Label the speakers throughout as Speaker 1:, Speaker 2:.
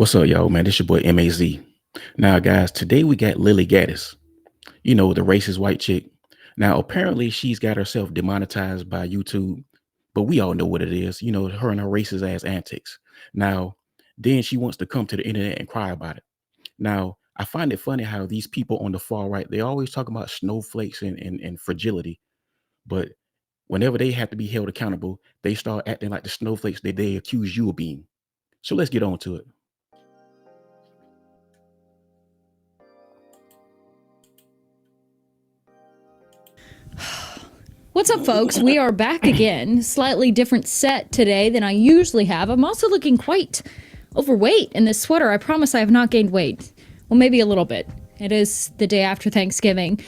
Speaker 1: What's up, y'all, man? This your boy MAZ. Now, guys, today we got Lily Gaddis, the racist white chick. Now, apparently, she's got herself demonetized by YouTube, but we all know what it is. Her and her racist ass antics. Now, then she wants to come to the internet and cry about it. Now, I find it funny how these people on the far right, they always talk about snowflakes and fragility, but whenever they have to be held accountable, they start acting like the snowflakes that they accuse you of being. So let's get on to it.
Speaker 2: What's up, folks? We are back again. Slightly different set today than I usually have. I'm also looking quite overweight in this sweater. I promise I have not gained weight. Well, maybe a little bit. It is the day after Thanksgiving.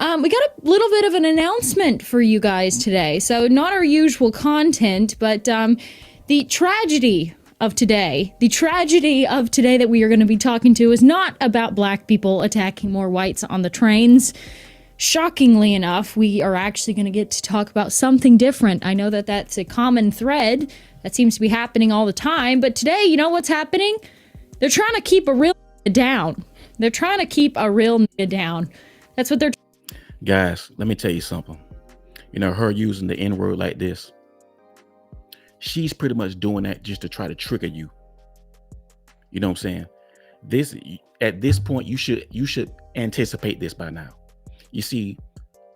Speaker 2: We got a little bit of an announcement for you guys today. So not our usual content, but the tragedy of today that we are going to be talking to is not about black people attacking more whites on the trains. Shockingly enough, we are actually going to get to talk about something different. I know that that's a common thread that seems to be happening all the time, but today, you know what's happening? They're trying to keep a real down. They're trying to keep a real down. That's what they're.
Speaker 1: Guys, let me tell you something. Her using the N-word like this, she's pretty much doing that just to try to trigger you. You know what I'm saying? At this point, you should anticipate this by now. You see,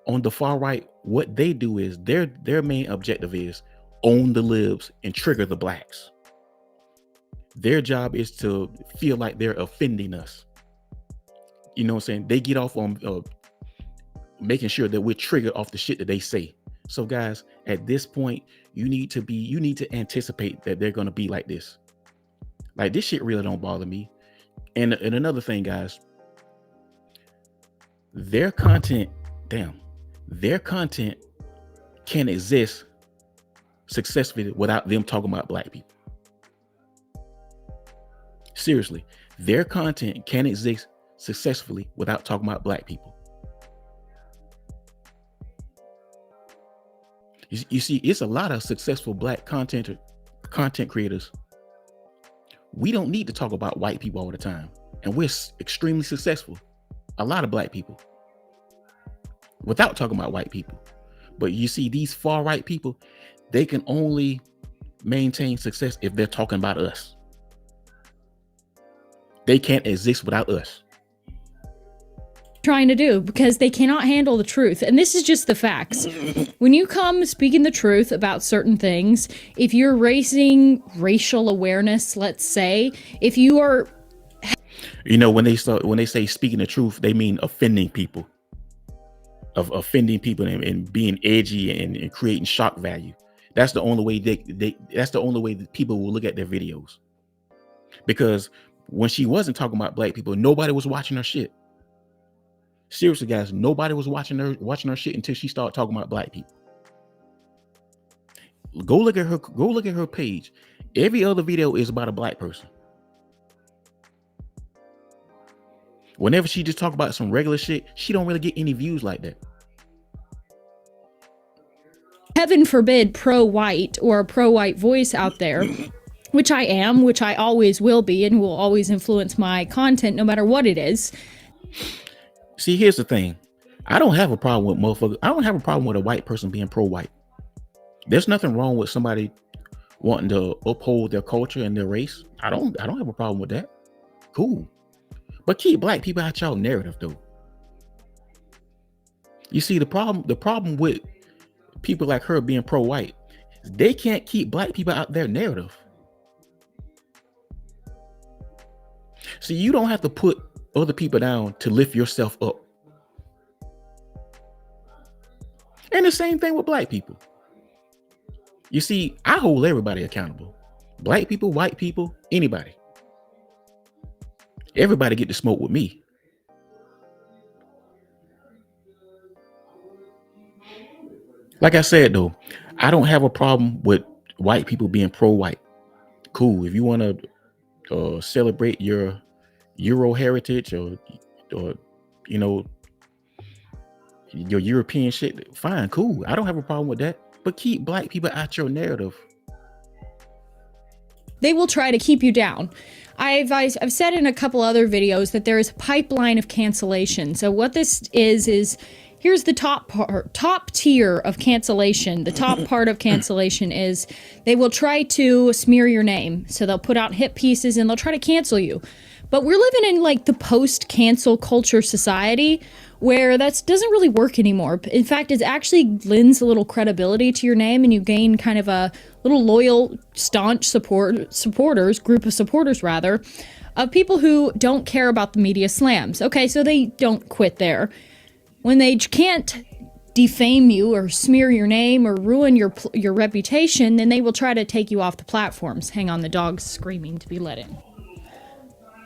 Speaker 1: on the far right, what they do is their main objective is own the libs and trigger the blacks. Their job is to feel like they're offending us. You know what I'm saying? They get off on making sure that we're triggered off the shit that they say. So guys, at this point, you need to anticipate that they're gonna be like this. Like, this shit really don't bother me. And another thing, guys, their content can exist successfully without them talking about black people. Seriously, their content can exist successfully without talking about black people. You see, it's a lot of successful black content creators. We don't need to talk about white people all the time, and we're extremely successful. A lot of black people without talking about white people. But you see, these far right people, they can only maintain success if they're talking about us. They can't exist without us.
Speaker 2: Trying to do, because they cannot handle the truth. And this is just the facts. When you come speaking the truth about certain things, if you're raising racial awareness, let's say, if you are,
Speaker 1: when they say speaking the truth, they mean offending people. Of offending people and being edgy and creating shock value. That's the only way that's the only way that people will look at their videos. Because when she wasn't talking about black people, nobody was watching her shit. Seriously, guys, nobody was watching her shit until she started talking about black people. Go look at her page. Every other video is about a black person. Whenever she just talk about some regular shit, she don't really get any views like that.
Speaker 2: heaven forbid, pro-white or a pro-white voice out there, which I am, which I always will be, and will always influence my content no matter what it is.
Speaker 1: See, here's the thing. I don't have a problem with motherfuckers. I don't have a problem with a white person being pro-white. There's nothing wrong with somebody wanting to uphold their culture and their race. I don't have a problem with that. Cool. But keep black people out y'all narrative though. You see, the problem with people like her being pro-white, they can't keep black people out their narrative. See, you don't have to put other people down to lift yourself up. And the same thing with black people. You see, I hold everybody accountable. Black people, white people, anybody. Everybody get to smoke with me. Like I said, though, I don't have a problem with white people being pro-white. Cool. If you want to celebrate your Euro heritage or you know, your European shit, fine, cool. I don't have a problem with that. But keep black people out your narrative.
Speaker 2: They will try to keep you down. I've said in a couple other videos that there is a pipeline of cancellation. So what this is here's the top tier of cancellation. The top part of cancellation is they will try to smear your name. So they'll put out hit pieces and they'll try to cancel you. But we're living in like the post-cancel culture society where that doesn't really work anymore. In fact, it actually lends a little credibility to your name, and you gain kind of a little loyal, staunch group of supporters rather, of people who don't care about the media slams. Okay, so they don't quit there. When they can't defame you or smear your name or ruin your reputation, then they will try to take you off the platforms. Hang on, the dog's screaming to be let in.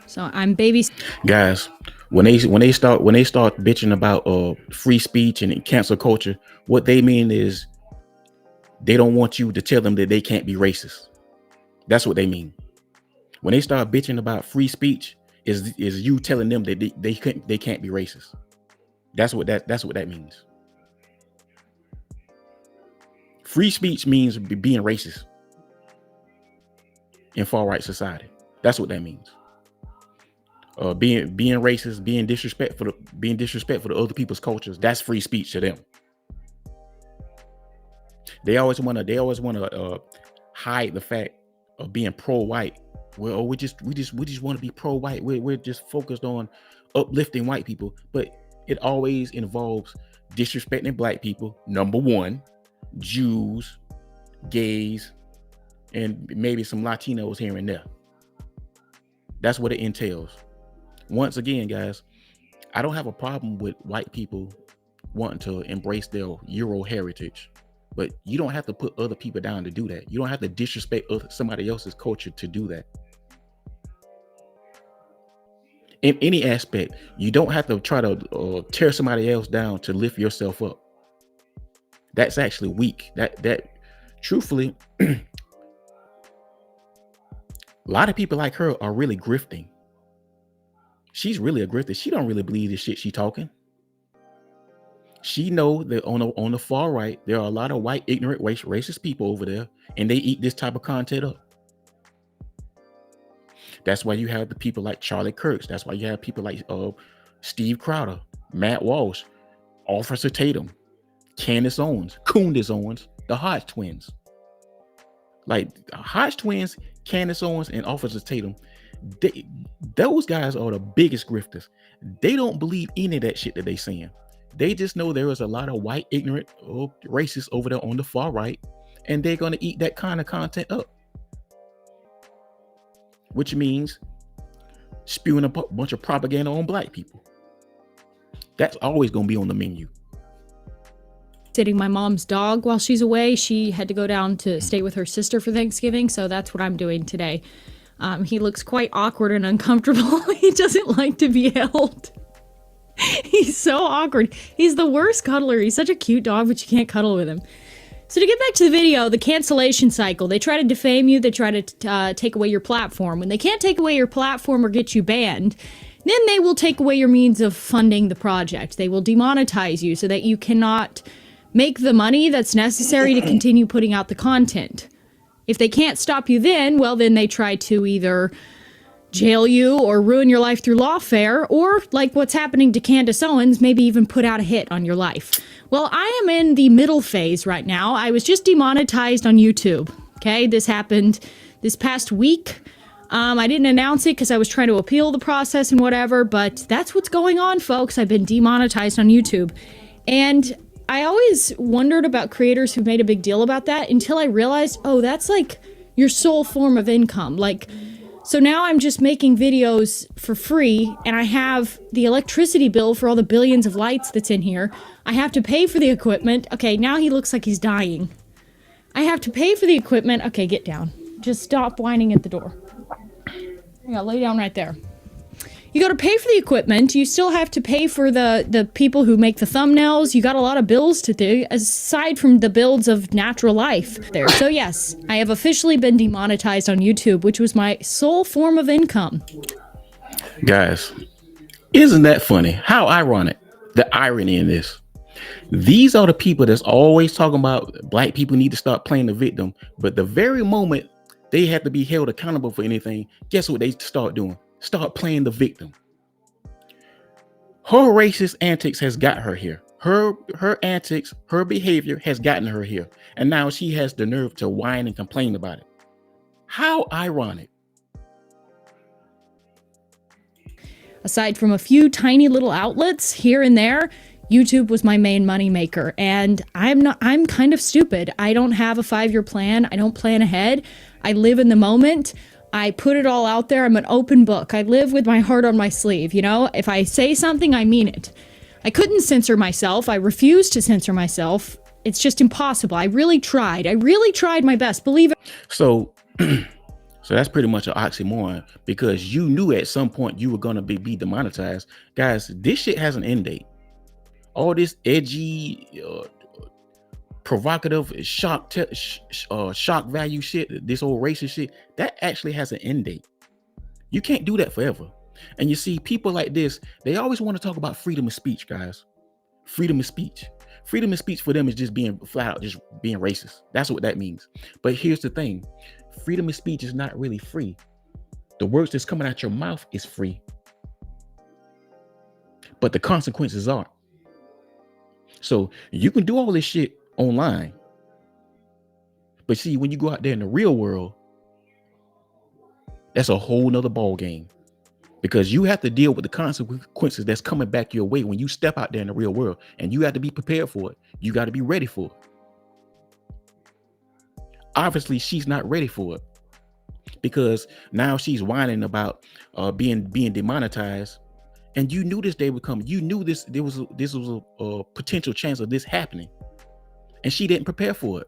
Speaker 2: So I'm
Speaker 1: guys. When they start bitching about free speech and cancel culture, what they mean is they don't want you to tell them that they can't be racist. That's what they mean. When they start bitching about free speech, is you telling them that they can't be racist. That's what that means. Free speech means being racist in far right society. That's what that means. Being racist, being disrespectful to other people's cultures, that's free speech to them. They always want to hide the fact of being pro-white. Well, we just want to be pro-white. We're just focused on uplifting white people, but it always involves disrespecting black people. Number one, Jews, gays, and maybe some Latinos here and there. That's what it entails. Once again, guys, I don't have a problem with white people wanting to embrace their Euro heritage, but you don't have to put other people down to do that. You don't have to disrespect somebody else's culture to do that. In any aspect, you don't have to try to tear somebody else down to lift yourself up. That's actually weak. That truthfully, a lot of people like her are really grifting. She's really a grifter. She don't really believe the shit she talking. She know that on the far right, there are a lot of white, ignorant, racist people over there, and they eat this type of content up. That's why you have the people like Charlie Kirk. That's why you have people like Steve Crowder, Matt Walsh, Officer Tatum, Candace Owens, the Hodge twins. Like Hodge twins, Candace Owens, and Officer Tatum. Those guys are the biggest grifters. They don't believe any of that shit that they saying. They just know there is a lot of white, ignorant, racists over there on the far right, and they're going to eat that kind of content up. Which means spewing a bunch of propaganda on black people. That's always going to be on the menu.
Speaker 2: Sitting my mom's dog while she's away. She had to go down to stay with her sister for Thanksgiving, so that's what I'm doing today. He looks quite awkward and uncomfortable. He doesn't like to be held. He's so awkward. He's the worst cuddler. He's such a cute dog, but you can't cuddle with him. So to get back to the video, the cancellation cycle. They try to defame you. They try to take away your platform. When they can't take away your platform or get you banned, then they will take away your means of funding the project. They will demonetize you so that you cannot make the money that's necessary to continue putting out the content. If they can't stop you then, well, then they try to either jail you or ruin your life through lawfare, or like what's happening to Candace Owens, maybe even put out a hit on your life. Well, I am in the middle phase right now. I was just demonetized on YouTube. Okay, this happened this past week. I didn't announce it because I was trying to appeal the process and whatever, but that's what's going on, folks. I've been demonetized on YouTube. And I always wondered about creators who made a big deal about that until I realized, oh, that's like your sole form of income. Like, so now I'm just making videos for free, and I have the electricity bill for all the billions of lights that's in here. I have to pay for the equipment. Okay, now he looks like he's dying. I have to pay for the equipment. Okay, get down. Just stop whining at the door. Yeah, lay down right there. You got to pay for the equipment. You still have to pay for the people who make the thumbnails. You got a lot of bills to do, aside from the builds of natural life there. So yes, I have officially been demonetized on YouTube, which was my sole form of income.
Speaker 1: Guys, isn't that funny? How ironic. The irony in this. These are the people that's always talking about black people need to start playing the victim. But the very moment they have to be held accountable for anything, guess what they start doing? Start playing the victim. Her racist antics has got her here. Her antics, her behavior has gotten her here. And now she has the nerve to whine and complain about it. How ironic.
Speaker 2: Aside from a few tiny little outlets here and there, YouTube was my main moneymaker. And I'm kind of stupid. I don't have a 5-year plan. I don't plan ahead. I live in the moment. I put it all out there. I'm an open book. I live with my heart on my sleeve. You know, if I say something, I mean it. I couldn't censor myself. I refused to censor myself. It's just impossible. I really tried. I really tried my best. Believe it.
Speaker 1: So that's pretty much an oxymoron, because you knew at some point you were going to be demonetized. Guys, this shit has an end date. All this edgy, provocative, shock value shit, this old racist shit, that actually has an end date. You can't do that forever. And you see, people like this, they always want to talk about freedom of speech, guys. Freedom of speech. Freedom of speech for them is just being flat out, just being racist. That's what that means. But here's the thing. Freedom of speech is not really free. The words that's coming out your mouth is free, but the consequences aren't. So you can do all this shit online, but see, when you go out there in the real world, that's a whole nother ball game, because you have to deal with the consequences that's coming back your way when you step out there in the real world, and you have to be prepared for it. You got to be ready for it. Obviously, she's not ready for it, because now she's whining about being demonetized, and you knew this day would come. You knew this was a potential chance of this happening, and she didn't prepare for it.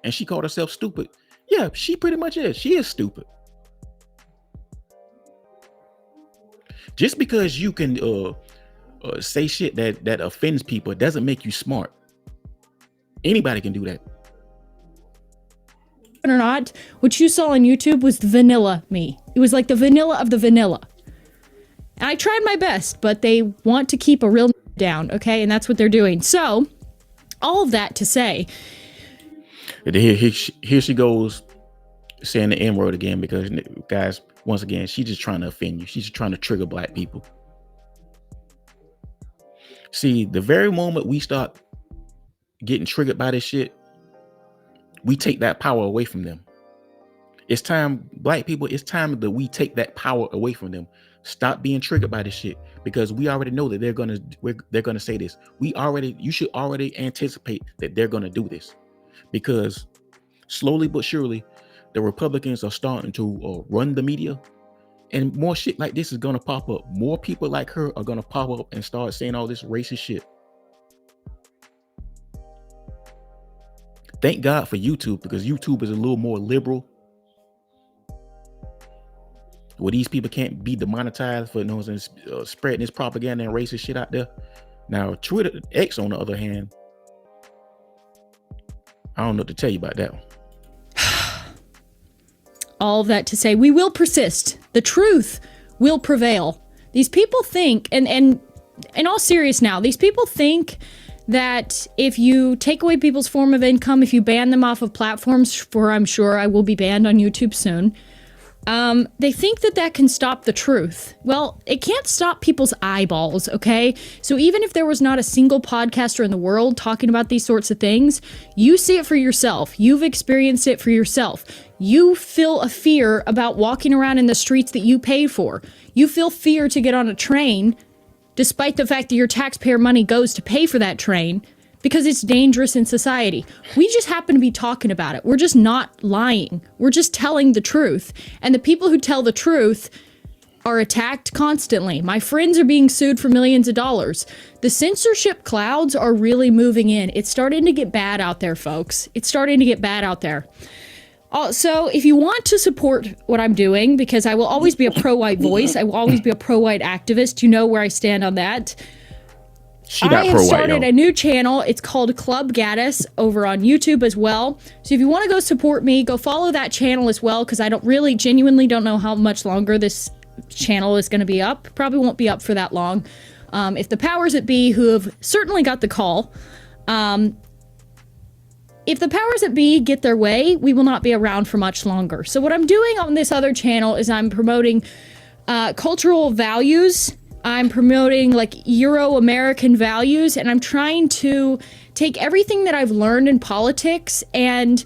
Speaker 1: And she called herself stupid. Yeah, she pretty much is. She is stupid. Just because you can say shit that offends people doesn't make you smart. Anybody can do that.
Speaker 2: Or not, what you saw on YouTube was the vanilla me. It was like the vanilla of the vanilla. And I tried my best, but they want to keep a real down, okay? And that's what they're doing. So, all of that to say,
Speaker 1: here she goes saying the N-word again, because, guys, once again, she's just trying to offend you. She's just trying to trigger black people. See, the very moment we start getting triggered by this shit, we take that power away from them. It's time, black people, it's time that we take that power away from them. Stop being triggered by this shit, because we already know that they're gonna say this. You should already anticipate that they're gonna do this, because slowly but surely, the Republicans are starting to run the media, and more shit like this is gonna pop up. More people like her are gonna pop up and start saying all this racist shit. Thank God for YouTube, because YouTube is a little more liberal, where these people can't be demonetized for spreading this propaganda and racist shit out there. Now, Twitter, X, on the other hand, I don't know what to tell you about that one.
Speaker 2: all of that to say, we will persist. The truth will prevail. These people think, and in all seriousness now, these people think that if you take away people's form of income, if you ban them off of platforms, for I'm sure I will be banned on YouTube soon, they think that that can stop the truth. Well, it can't stop people's eyeballs, okay? So even if there was not a single podcaster in the world talking about these sorts of things, you see it for yourself. You've experienced it for yourself. You feel a fear about walking around in the streets that you pay for. You feel fear to get on a train, despite the fact that your taxpayer money goes to pay for that train, because it's dangerous in society. We just happen to be talking about it. We're just not lying. We're just telling the truth. And the people who tell the truth are attacked constantly. My friends are being sued for millions of dollars. The censorship clouds are really moving in. It's starting to get bad out there, folks. It's starting to get bad out there. So if you want to support what I'm doing, because I will always be a pro-white voice, I will always be a pro-white activist, you know where I stand on that. I have started a new channel. It's called Club Gaddis over on YouTube as well. So if you want to go support me, go follow that channel as well, because I genuinely don't know how much longer this channel is going to be up. Probably won't be up for that long. If the powers that be, who have certainly got the call, if the powers that be get their way, we will not be around for much longer. So what I'm doing on this other channel is I'm promoting cultural values. I'm promoting like Euro-American values, and I'm trying to take everything that I've learned in politics and...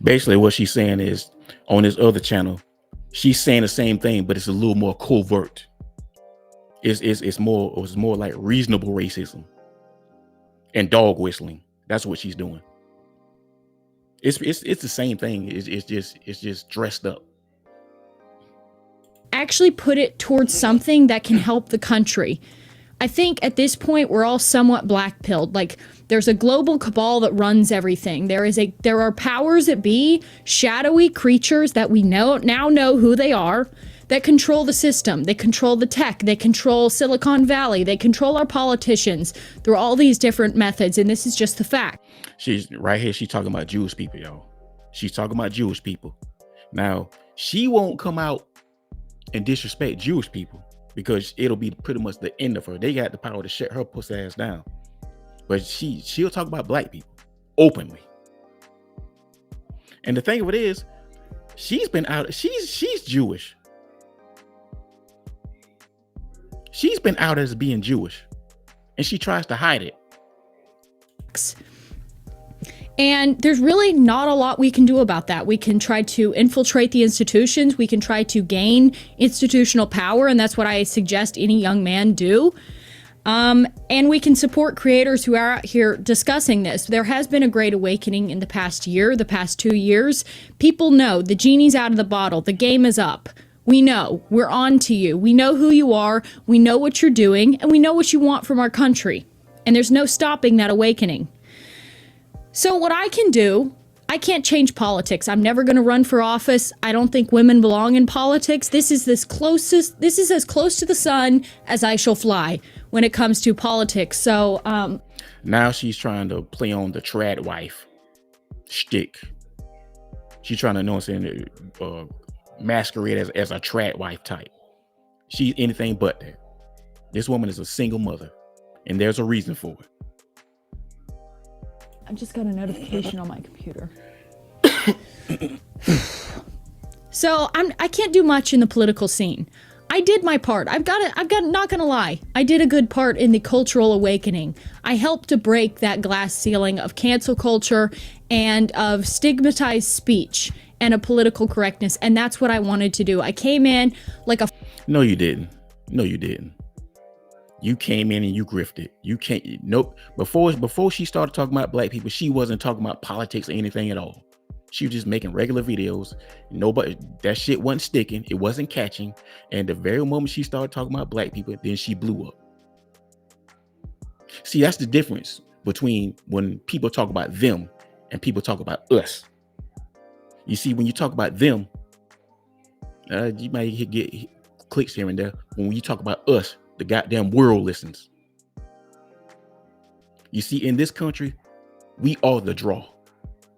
Speaker 1: Basically what she's saying is, on this other channel, she's saying the same thing, but it's a little more covert. It's more like reasonable racism and dog whistling. That's what she's doing. It's the same thing. It's just dressed up.
Speaker 2: Actually put it towards something that can help the country. I think at this point we're all somewhat black-pilled. Like, there's a global cabal that runs everything. There are powers that be, shadowy creatures that we now know who they are, that control the system. They control the tech. They control Silicon Valley. They control our politicians through all these different methods, and this is just the fact.
Speaker 1: She's right here. She's talking about Jewish people, y'all. She's talking about Jewish people. Now, she won't come out and disrespect Jewish people because it'll be pretty much the end of her. They got the power to shut her pussy ass down. But she'll talk about black people openly. And the thing of it is, she's been out. She's Jewish. She's been out as being Jewish, and she tries to hide it.
Speaker 2: And there's really not a lot we can do about that. We can try to infiltrate the institutions. We can try to gain institutional power, and that's what I suggest any young man do. And we can support creators who are out here discussing this. There has been a great awakening in the past year, the past 2 years. People know the genie's out of the bottle. The game is up. We know. We're on to you. We know who you are. We know what you're doing, and we know what you want from our country. And there's no stopping that awakening. So what I can do, I can't change politics. I'm never going to run for office. I don't think women belong in politics. This is as close to the sun as I shall fly when it comes to politics. So
Speaker 1: now she's trying to play on the trad wife shtick. She's trying to know what I'm saying, masquerade as a trad wife type. She's anything but that. This woman is a single mother, and there's a reason for it.
Speaker 2: I just got a notification on my computer. So I can't do much in the political scene. I did my part. Not gonna lie. I did a good part in the cultural awakening. I helped to break that glass ceiling of cancel culture and of stigmatized speech and of political correctness. And that's what I wanted to do. I came in like a...
Speaker 1: No, you didn't. No, you didn't. You came in and you grifted. You can't. Nope. Before she started talking about black people, she wasn't talking about politics or anything at all. She was just making regular videos. Nobody, that shit wasn't sticking. It wasn't catching. And the very moment she started talking about black people, then she blew up. See, that's the difference between when people talk about them and people talk about us. You see, when you talk about them, you might get clicks here and there. When you talk about us, the goddamn world listens. You see, in this country, we are the draw.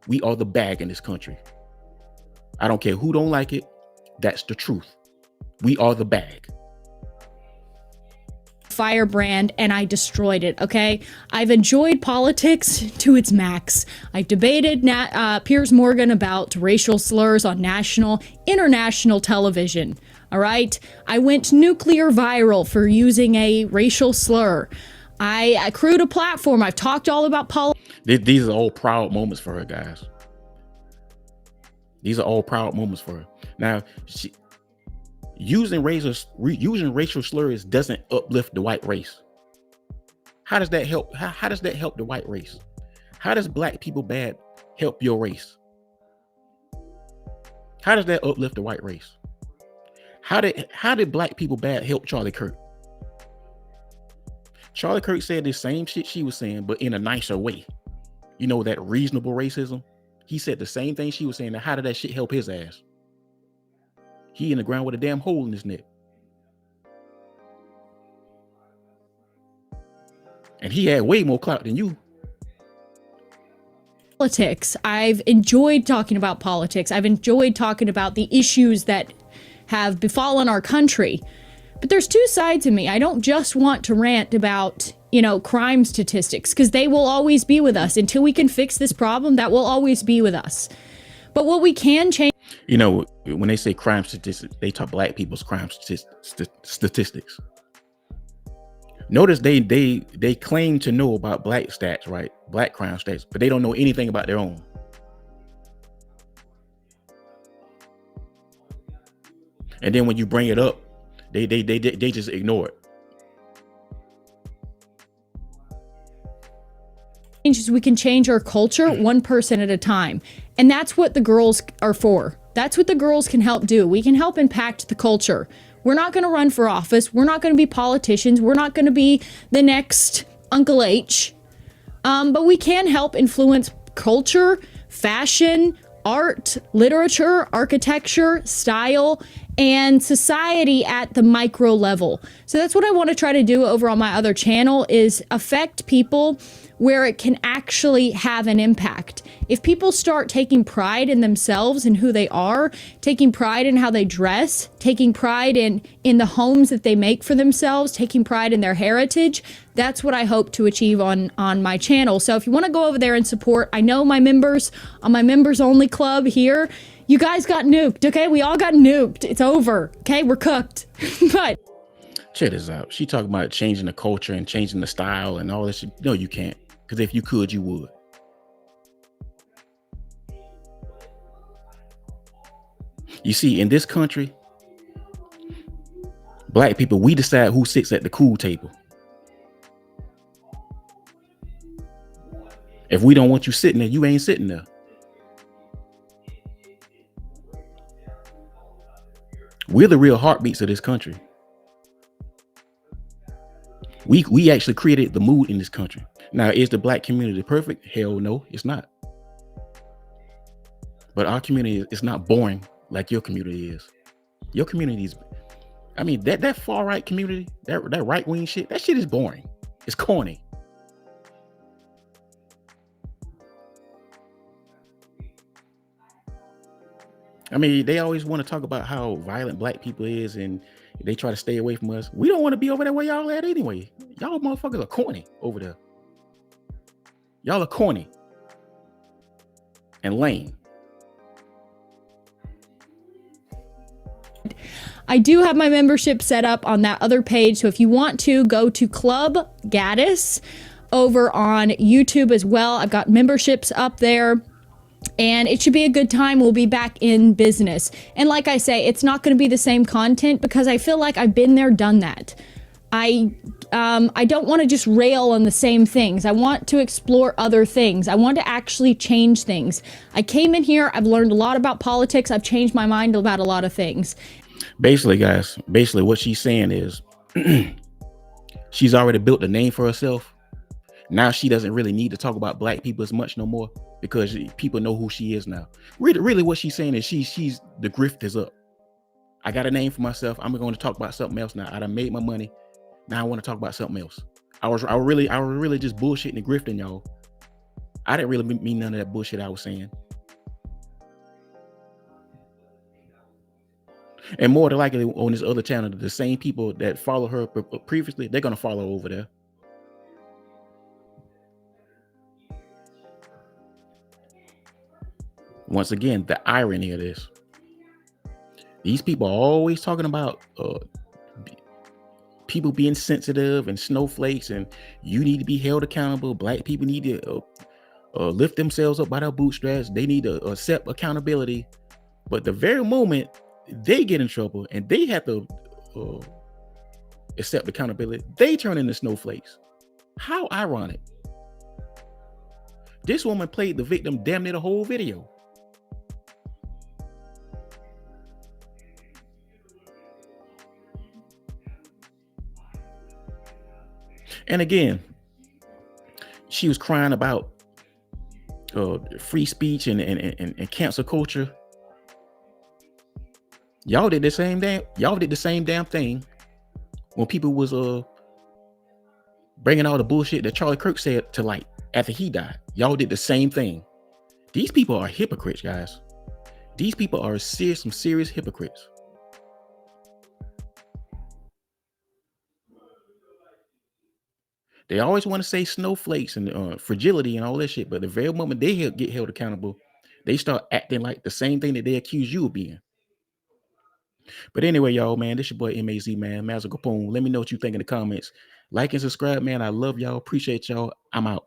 Speaker 1: We are the bag in this country. I don't care who don't like it. That's the truth. We are the bag.
Speaker 2: Firebrand, and I destroyed it, okay? I've enjoyed politics to its max. I debated Piers Morgan about racial slurs on international television, all right? I went nuclear viral for using a racial slur. I accrued a platform. I've talked all about politics.
Speaker 1: These are all proud moments for her, guys. These are all proud moments for her. Now, using racial slurs doesn't uplift the white race. How does that help? How does that help the white race? How does black people bad help your race? How does that uplift the white race? How did black people bad help Charlie Kirk? Charlie Kirk said the same shit she was saying, but in a nicer way. You know, that reasonable racism. He said the same thing she was saying. Now, how did that shit help his ass? He in the ground with a damn hole in his neck. And he had way more clout than you.
Speaker 2: Politics. I've enjoyed talking about politics. I've enjoyed talking about the issues that have befallen our country. But there's two sides of me. I don't just want to rant about crime statistics, because they will always be with us until we can fix this problem. That will always be with us. But what we can change.
Speaker 1: When they say crime statistics, they talk black people's crime statistics. Notice they claim to know about black stats, right? Black crime stats, but they don't know anything about their own. And then when you bring it up, they just ignore it.
Speaker 2: We can change our culture one person at a time. And that's what the girls are for. That's what the girls can help do. We can help impact the culture. We're not going to run for office. We're not going to be politicians. We're not going to be the next Uncle H. But we can help influence culture, fashion, art, literature, architecture, style, and society at the micro level. So that's what I want to try to do over on my other channel, is affect people where it can actually have an impact. If people start taking pride in themselves and who they are, taking pride in how they dress, taking pride in the homes that they make for themselves, taking pride in their heritage, that's what I hope to achieve on my channel. So if you want to go over there and support, I know my members on my members only club here, you guys got nuked, okay? We all got nuked. It's over, okay? We're cooked. But
Speaker 1: check this out. She talking about changing the culture and changing the style and all this shit. No, you can't. Because if you could, you would. You see, in this country, black people, we decide who sits at the cool table. If we don't want you sitting there, you ain't sitting there. We're the real heartbeats of this country. We actually created the mood in this country. Now, is the black community perfect? Hell no, it's not. But our community is not boring like your community is. Your community is, I mean, that far right community, that right wing shit, that shit is boring. It's corny. I mean, they always want to talk about how violent black people is, and they try to stay away from us. We don't want to be over there where y'all at anyway. Y'all motherfuckers are corny over there. Y'all are corny and lame.
Speaker 2: I do have my membership set up on that other page. So if you want to, go to Club Gaddis over on YouTube as well. I've got memberships up there. And it should be a good time. We'll be back in business. And like I say, it's not going to be the same content because I feel like I've been there, done that. I don't want to just rail on the same things. I want to explore other things. I want to actually change things. I came in here, I've learned a lot about politics. I've changed my mind about a lot of things.
Speaker 1: Basically, guys, what she's saying is she's already built a name for herself. Now she doesn't really need to talk about black people as much no more because people know who she is now. Really what she's saying is she's the grift is up. I got a name for myself. I'm going to talk about something else now. I done made my money. Now I want to talk about something else. I was really just bullshitting and grifting, y'all. I didn't really mean none of that bullshit I was saying. And more than likely on this other channel, the same people that follow her previously, they're going to follow over there. Once again, the irony of this. These people are always talking about people being sensitive and snowflakes, and you need to be held accountable. Black people need to lift themselves up by their bootstraps. They need to accept accountability. But the very moment they get in trouble and they have to accept accountability, they turn into snowflakes. How ironic. This woman played the victim damn near the whole video. And again, she was crying about free speech and cancel culture. Y'all did the same damn thing when people was bringing all the bullshit that Charlie Kirk said to light after he died. Y'all did the same thing. These people are hypocrites, guys. These people are some serious hypocrites. They always want to say snowflakes and fragility and all that shit, but the very moment they get held accountable, they start acting like the same thing that they accuse you of being. But anyway, y'all, man, this your boy MAZ, man, Mazo Capone. Let me know what you think in the comments. Like and subscribe, man. I love y'all. Appreciate y'all. I'm out.